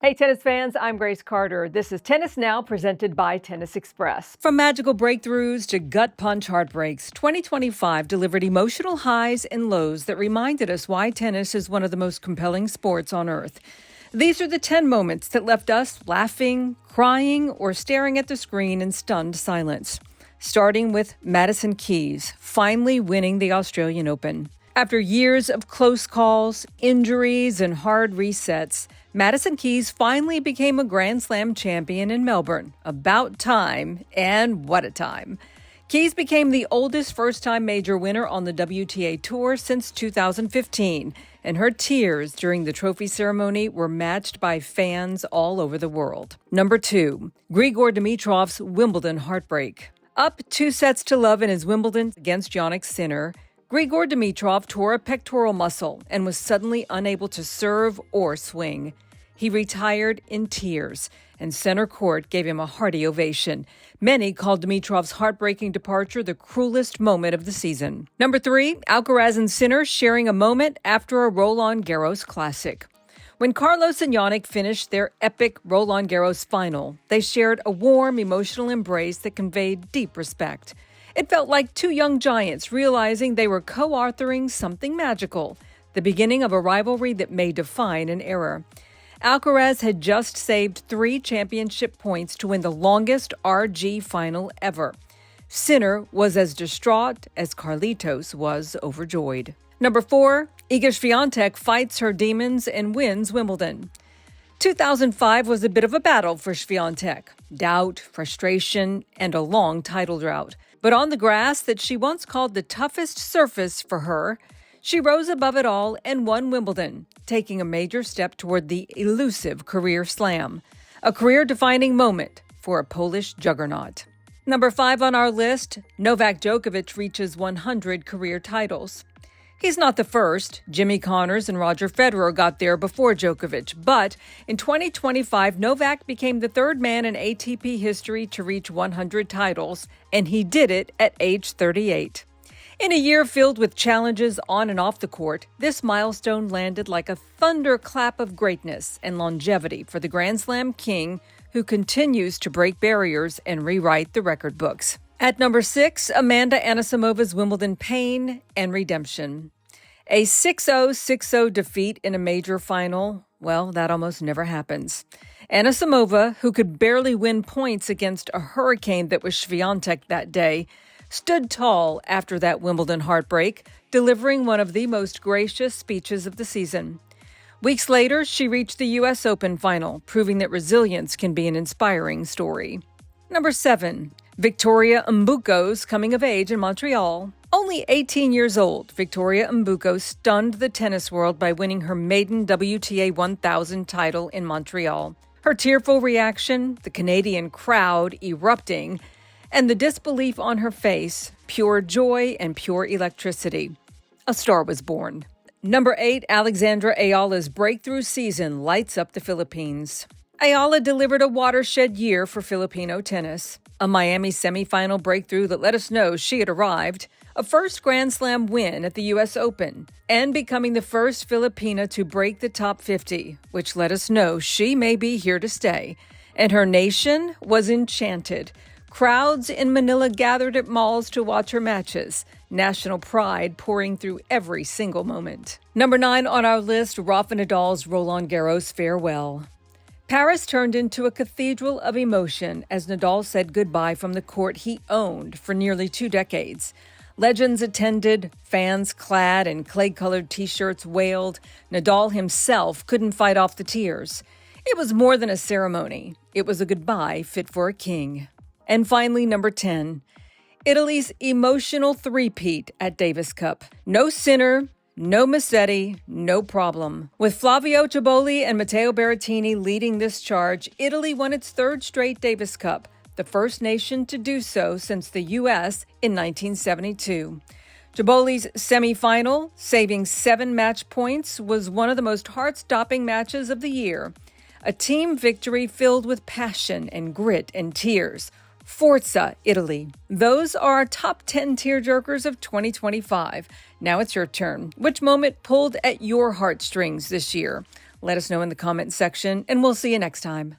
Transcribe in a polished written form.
Hey, tennis fans, I'm Grace Carter. This is Tennis Now, presented by Tennis Express. From magical breakthroughs to gut punch heartbreaks, 2025 delivered emotional highs and lows that reminded us why tennis is one of the most compelling sports on earth. These are the 10 moments that left us laughing, crying, or staring at the screen in stunned silence. Starting with Madison Keys finally winning the Australian Open. After years of close calls, injuries, and hard resets, Madison Keys finally became a Grand Slam champion in Melbourne. About time, and what a time. Keys became the oldest first-time major winner on the WTA Tour since 2015, and her tears during the trophy ceremony were matched by fans all over the world. Number 2, Grigor Dimitrov's Wimbledon heartbreak. Up 2-0 in his Wimbledon against Sinner, Grigor Dimitrov tore a pectoral muscle and was suddenly unable to serve or swing. He retired in tears, and center court gave him a hearty ovation. Many called Dimitrov's heartbreaking departure the cruelest moment of the season. Number 3, Alcaraz and Sinner sharing a moment after a Roland Garros classic. When Carlos and Jannik finished their epic Roland Garros final, they shared a warm, emotional embrace that conveyed deep respect. It felt like two young giants realizing they were co-authoring something magical, the beginning of a rivalry that may define an era. Alcaraz had just saved 3 championship points to win the longest RG final ever. Sinner was as distraught as Carlitos was overjoyed. Number 4, Iga Swiatek fights her demons and wins Wimbledon. 2005 was a bit of a battle for Swiatek. Doubt, frustration, and a long title drought. But on the grass that she once called the toughest surface for her, she rose above it all and won Wimbledon, taking a major step toward the elusive career slam, a career-defining moment for a Polish juggernaut. Number 5 on our list, Novak Djokovic reaches 100 career titles. He's not the first. Jimmy Connors and Roger Federer got there before Djokovic. But in 2025, Novak became the third man in ATP history to reach 100 titles, and he did it at age 38. In a year filled with challenges on and off the court, this milestone landed like a thunderclap of greatness and longevity for the Grand Slam king, who continues to break barriers and rewrite the record books. At number 6, Amanda Anisimova's Wimbledon pain and redemption. A 6-0, 6-0 defeat in a major final, well, that almost never happens. Anisimova, who could barely win points against a hurricane that was Swiatek that day, stood tall after that Wimbledon heartbreak, delivering one of the most gracious speeches of the season. Weeks later, she reached the U.S. Open final, proving that resilience can be an inspiring story. Number 7, Victoria Mbuko's coming of age in Montreal. Only 18 years old, Victoria Mbuko stunned the tennis world by winning her maiden WTA 1000 title in Montreal. Her tearful reaction, the Canadian crowd erupting, and the disbelief on her face, pure joy and pure electricity. A star was born. Number 8, Alexandra Ayala's breakthrough season lights up the Philippines. Ayala delivered a watershed year for Filipino tennis. A Miami semifinal breakthrough that let us know she had arrived, a first Grand Slam win at the U.S. Open, and becoming the first Filipina to break the top 50, which let us know she may be here to stay. And her nation was enchanted. Crowds in Manila gathered at malls to watch her matches, national pride pouring through every single moment. Number 9 on our list, Rafa Nadal's Roland Garros farewell. Paris turned into a cathedral of emotion as Nadal said goodbye from the court he owned for nearly 2 decades. Legends attended, fans clad in clay-colored T-shirts wailed. Nadal himself couldn't fight off the tears. It was more than a ceremony. It was a goodbye fit for a king. And finally, number 10, Italy's emotional three-peat at Davis Cup. No Sinner, no Musetti, no problem. With Flavio Ceboli and Matteo Berrettini leading this charge, Italy won its 3rd straight Davis Cup, the first nation to do so since the U.S. in 1972. Ceboli's semifinal, saving 7 match points, was one of the most heart-stopping matches of the year. A team victory filled with passion and grit and tears. Forza, Italy. Those are our top 10 tearjerkers of 2025. Now it's your turn. Which moment pulled at your heartstrings this year? Let us know in the comments section, and we'll see you next time.